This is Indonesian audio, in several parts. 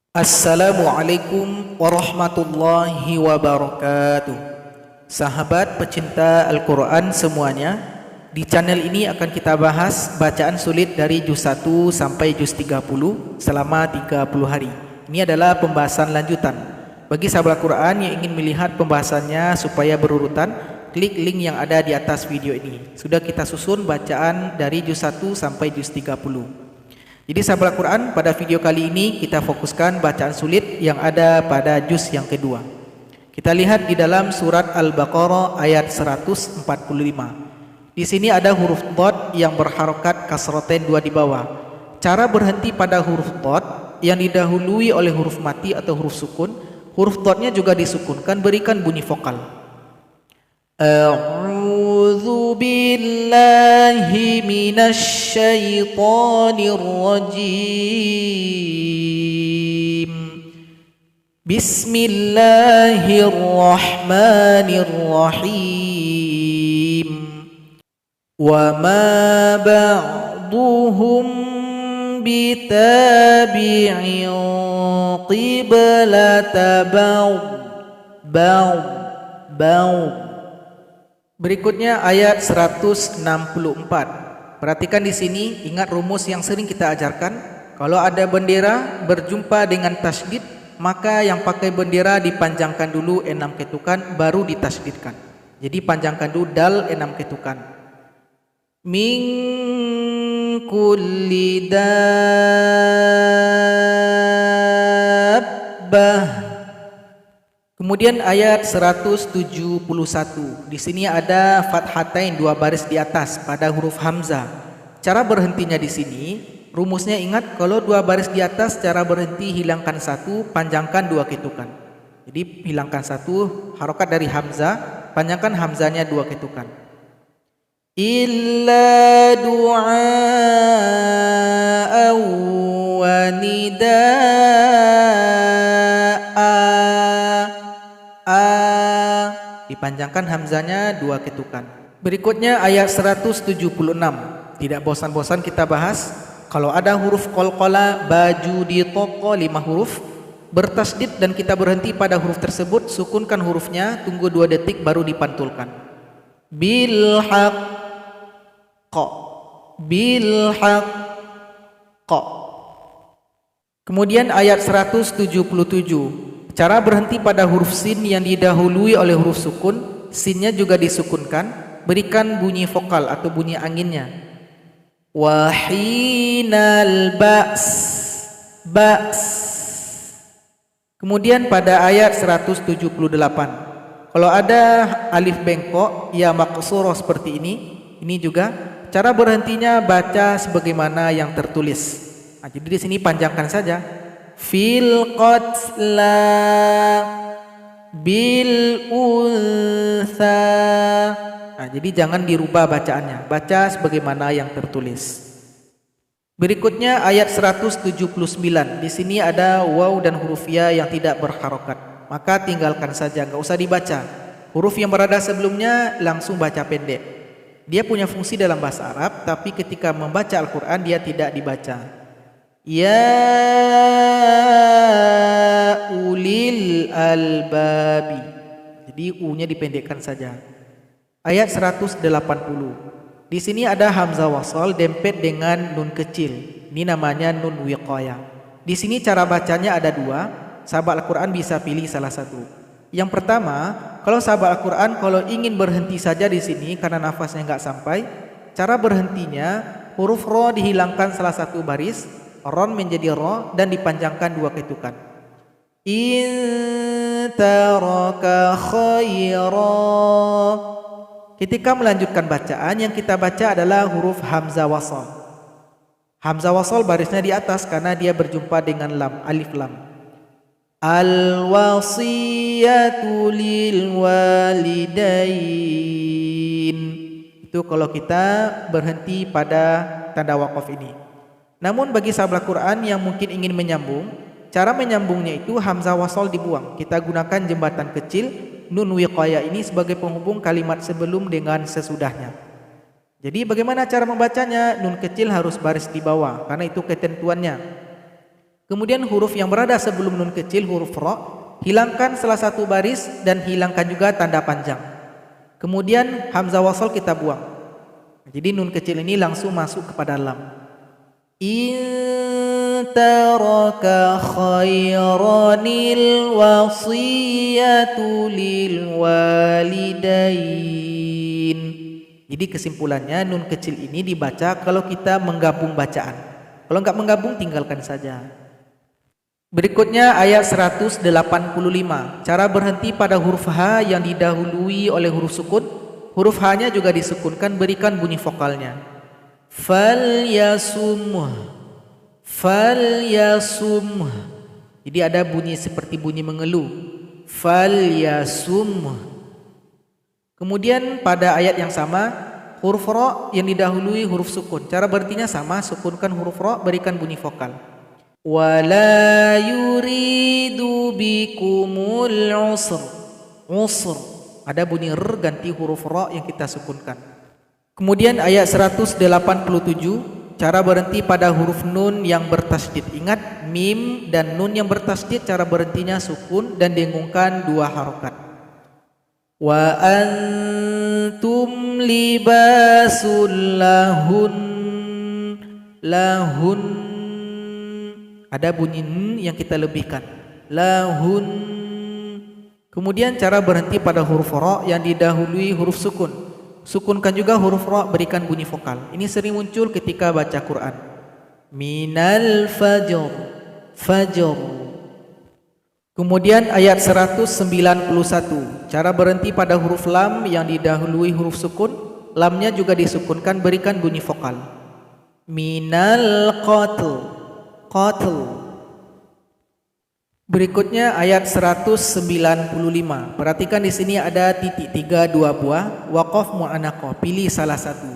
Assalamualaikum warahmatullahi wabarakatuh. Sahabat pecinta Al-Quran semuanya, di channel ini akan kita bahas bacaan sulit dari juz 1 sampai juz 30 selama 30 hari. Ini adalah pembahasan lanjutan. Bagi sahabat Al-Quran yang ingin melihat pembahasannya supaya berurutan, klik link yang ada di atas video ini. Sudah kita susun bacaan dari juz 1 sampai juz 30. Jadi sahabat Al-Quran, pada video kali ini kita fokuskan bacaan sulit yang ada pada juz yang kedua. Kita lihat di dalam surat Al-Baqarah ayat 145. Di sini ada huruf dhad yang berharokat kasroten 2 di bawah. Cara berhenti pada huruf dhad yang didahului oleh huruf mati atau huruf sukun, huruf dhadnya juga disukunkan, berikan bunyi vokal. A'udzu billahi minasy syaithanir rajim. Bismillahirrahmanirrahim. Wa ma ba'duhum bitabi'in qiblata ba'd. Berikutnya ayat 164. Perhatikan di sini, ingat rumus yang sering kita ajarkan. Kalau ada bendera berjumpa dengan tasydid, maka yang pakai bendera dipanjangkan dulu 6 ketukan baru ditasydidkan. Jadi panjangkan dulu dal 6 ketukan. Min kulli dabbah. Kemudian ayat 171. Di sini ada fathatain 2 baris di atas pada huruf hamzah. Cara berhentinya di sini, rumusnya ingat, kalau 2 baris di atas cara berhenti hilangkan 1, panjangkan 2 ketukan. Jadi hilangkan 1 harokat dari hamzah, panjangkan hamzahnya 2 ketukan. Illa du'a wa nidaa. Dipanjangkan hamzanya 2 ketukan. Berikutnya ayat 176. Tidak bosan-bosan kita bahas. Kalau ada huruf qalqala, baju di toko 5 huruf bertasydid dan kita berhenti pada huruf tersebut, sukunkan hurufnya, tunggu 2 detik baru dipantulkan. Bil haqq, bil haqq. Kemudian ayat 177. Cara berhenti pada huruf sin yang didahului oleh huruf sukun, sinnya juga disukunkan, berikan bunyi vokal atau bunyi anginnya. Wahinal ba's, ba's. Kemudian pada ayat 178, kalau ada alif bengkok ya maqsurah seperti ini juga cara berhentinya baca sebagaimana yang tertulis. Nah, jadi di sini panjangkan saja. Fil qatla bil untha. Nah, jadi jangan dirubah bacaannya, baca sebagaimana yang tertulis. Berikutnya ayat 179. Di sini ada waw dan huruf ya yang tidak berharokat, maka tinggalkan saja, nggak usah dibaca. Huruf yang berada sebelumnya langsung baca pendek. Dia punya fungsi dalam bahasa Arab, tapi ketika membaca Al-Quran dia tidak dibaca. Ya ulil albabi. Jadi u-nya dipendekkan saja. Ayat 180. Di sini ada hamzah wasal dempet dengan nun kecil. Ini namanya nun wiqayah. Di sini cara bacanya ada 2. Sahabat Al-Quran bisa pilih salah satu. Yang pertama, kalau sahabat Al-Quran kalau ingin berhenti saja di sini karena nafasnya nggak sampai, cara berhentinya huruf ro dihilangkan salah satu baris, ron menjadi ro dan dipanjangkan 2 ketukan. In taraka khaira. Ketika melanjutkan bacaan, yang kita baca adalah huruf hamzah wasal. Hamzah wasal barisnya di atas karena dia berjumpa dengan lam, alif lam. Al wasiyatu lil walidain. Itu kalau kita berhenti pada tanda waqaf ini. Namun bagi sahabat Quran yang mungkin ingin menyambung, cara menyambungnya itu hamzah wasal dibuang. Kita gunakan jembatan kecil nun wiqayah ini sebagai penghubung kalimat sebelum dengan sesudahnya. Jadi bagaimana cara membacanya? Nun kecil harus baris di bawah karena itu ketentuannya. Kemudian huruf yang berada sebelum nun kecil, huruf ra, hilangkan salah satu baris dan hilangkan juga tanda panjang. Kemudian hamzah wasal kita buang. Jadi nun kecil ini langsung masuk kepada lam. In taraka khairanil wasiyatu lil walidain. Jadi kesimpulannya nun kecil ini dibaca kalau kita menggabung bacaan. Kalau enggak menggabung tinggalkan saja. Berikutnya ayat 185. Cara berhenti pada huruf H yang didahului oleh huruf sukun. Huruf H-nya juga disukunkan, berikan bunyi vokalnya. Falyasum. Falyasum. Jadi ada bunyi seperti bunyi mengeluh. Falyasum. Kemudian pada ayat yang sama, huruf ra yang didahului huruf sukun. Cara berhentinya sama, sukunkan huruf ra, berikan bunyi vokal. Wala yuridu bikumul usr. Usr. Ada bunyi r ganti huruf ra yang kita sukunkan. Kemudian ayat 187, cara berhenti pada huruf nun yang bertasydid. Ingat, mim dan nun yang bertasydid cara berhentinya sukun dan dengungkan 2 harokat. Wa antum libasul lahun. Lahun. Ada bunyi n yang kita lebihkan. Lahun. Kemudian cara berhenti pada huruf ra yang didahului huruf sukun. Sukunkan juga huruf ra, berikan bunyi vokal. Ini sering muncul ketika baca Quran. Minal fajr. Fajr. Kemudian ayat 191. Cara berhenti pada huruf lam yang didahului huruf sukun. Lamnya juga disukunkan, berikan bunyi vokal. Minal qatl. Qatl. Berikutnya ayat 195. Perhatikan di sini ada titik 3 2 buah, waqaf mu'anaqah, pilih salah satu.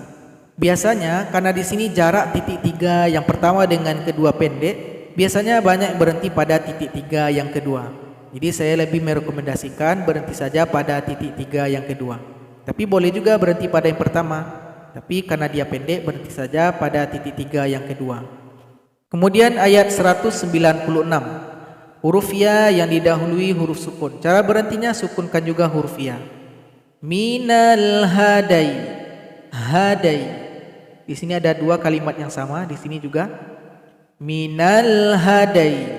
Biasanya karena di sini jarak titik 3 yang pertama dengan kedua pendek, biasanya banyak berhenti pada titik 3 yang kedua. Jadi saya lebih merekomendasikan berhenti saja pada titik 3 yang kedua. Tapi boleh juga berhenti pada yang pertama. Tapi karena dia pendek, berhenti saja pada titik 3 yang kedua. Kemudian ayat 196. Huruf ya yang didahului huruf sukun. Cara berhentinya sukunkan juga huruf ya. Minal hadai. Hadai. Di sini ada 2 kalimat yang sama, di sini juga minal hadai.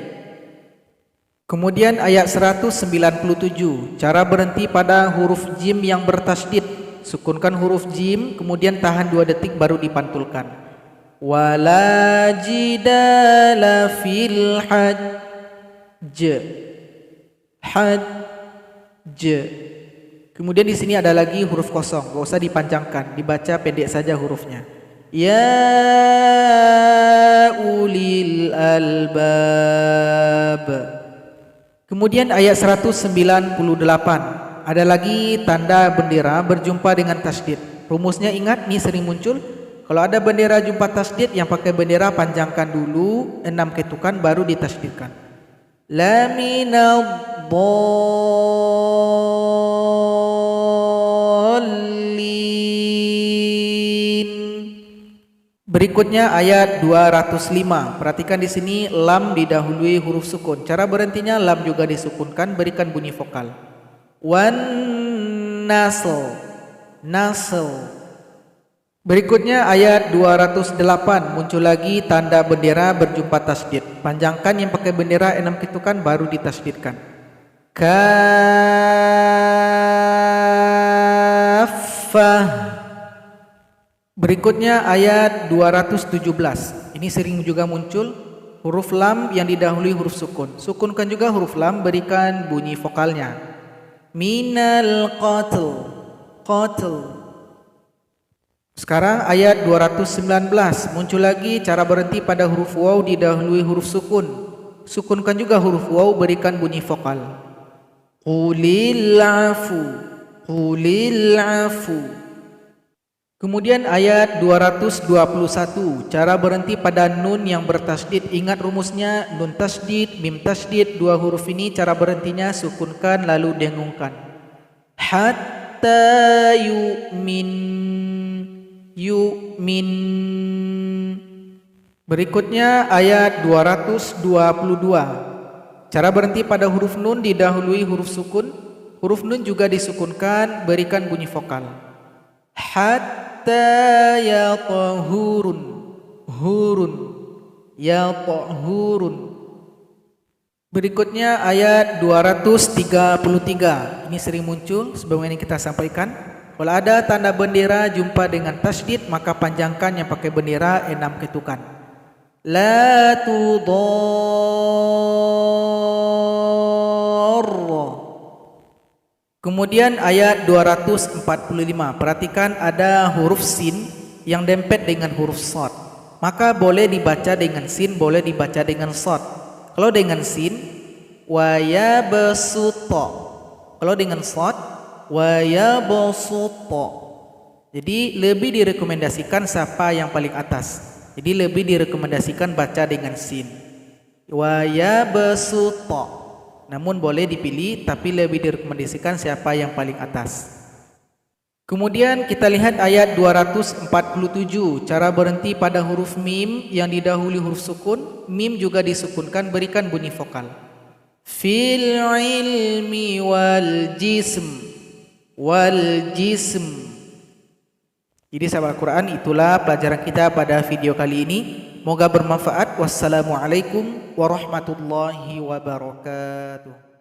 Kemudian ayat 197. Cara berhenti pada huruf jim yang bertasydid. Sukunkan huruf jim, kemudian tahan 2 detik baru dipantulkan. Wala jidala fil hajj. Hajj. Kemudian di sini ada lagi huruf kosong, enggak usah dipanjangkan, dibaca pendek saja hurufnya. Ya ulil albab. Kemudian ayat 198. Ada lagi tanda bendera berjumpa dengan tasydid. Rumusnya ingat, ini sering muncul. Kalau ada bendera jumpa tasydid, yang pakai bendera panjangkan dulu 6 ketukan baru ditasydidkan. La minadh-dhalin. Berikutnya ayat 205. Perhatikan di sini lam didahului huruf sukun. Cara berhentinya lam juga disukunkan, berikan bunyi vokal. Wan nasl. Nasl. Berikutnya ayat 208, muncul lagi tanda bendera berjumpa tasydid. Panjangkan yang pakai bendera 6 ketukan baru ditasydidkan. Kaffah. Berikutnya ayat 217. Ini sering juga muncul huruf lam yang didahului huruf sukun. Sukunkan juga huruf lam, berikan bunyi vokalnya. Minal qatl. Qatl. Sekarang ayat 219, muncul lagi cara berhenti pada huruf waw didahului huruf sukun. Sukunkan juga huruf waw, berikan bunyi vokal. Qulil afu. Qulil afu. Kemudian ayat 221, cara berhenti pada nun yang bertasydid. Ingat rumusnya, nun tasydid, mim tasydid, 2 huruf ini cara berhentinya sukunkan lalu dengungkan. Hatta yu'min. Yu'min. Berikutnya ayat 222. Cara berhenti pada huruf nun didahului huruf sukun. Huruf nun juga disukunkan, berikan bunyi vokal. Hatta yatahurun. Hurun. Yatahurun. Berikutnya ayat 233. Ini sering muncul, sebelum ini kita sampaikan. Kalau ada tanda bendera jumpa dengan tasydid, maka panjangkan yang pakai bendera 6 ketukan. La tudarra. Kemudian ayat 245. Perhatikan ada huruf sin yang dempet dengan huruf shad. Maka boleh dibaca dengan sin, boleh dibaca dengan shad. Kalau dengan sin wa yabsuta. Kalau dengan shad wa yabsuta. Jadi lebih direkomendasikan siapa yang paling atas. Jadi lebih direkomendasikan baca dengan sin. Wa yabsuta. Namun boleh dipilih, tapi lebih direkomendasikan siapa yang paling atas. Kemudian kita lihat ayat 247. Cara berhenti pada huruf mim yang didahului huruf sukun. Mim juga disukunkan, berikan bunyi vokal. Fil ilmi wal jism. Wal jism. Jadi sahabat Al-Quran, itulah pelajaran kita pada video kali ini. Moga bermanfaat. Wassalamualaikum warahmatullahi wabarakatuh.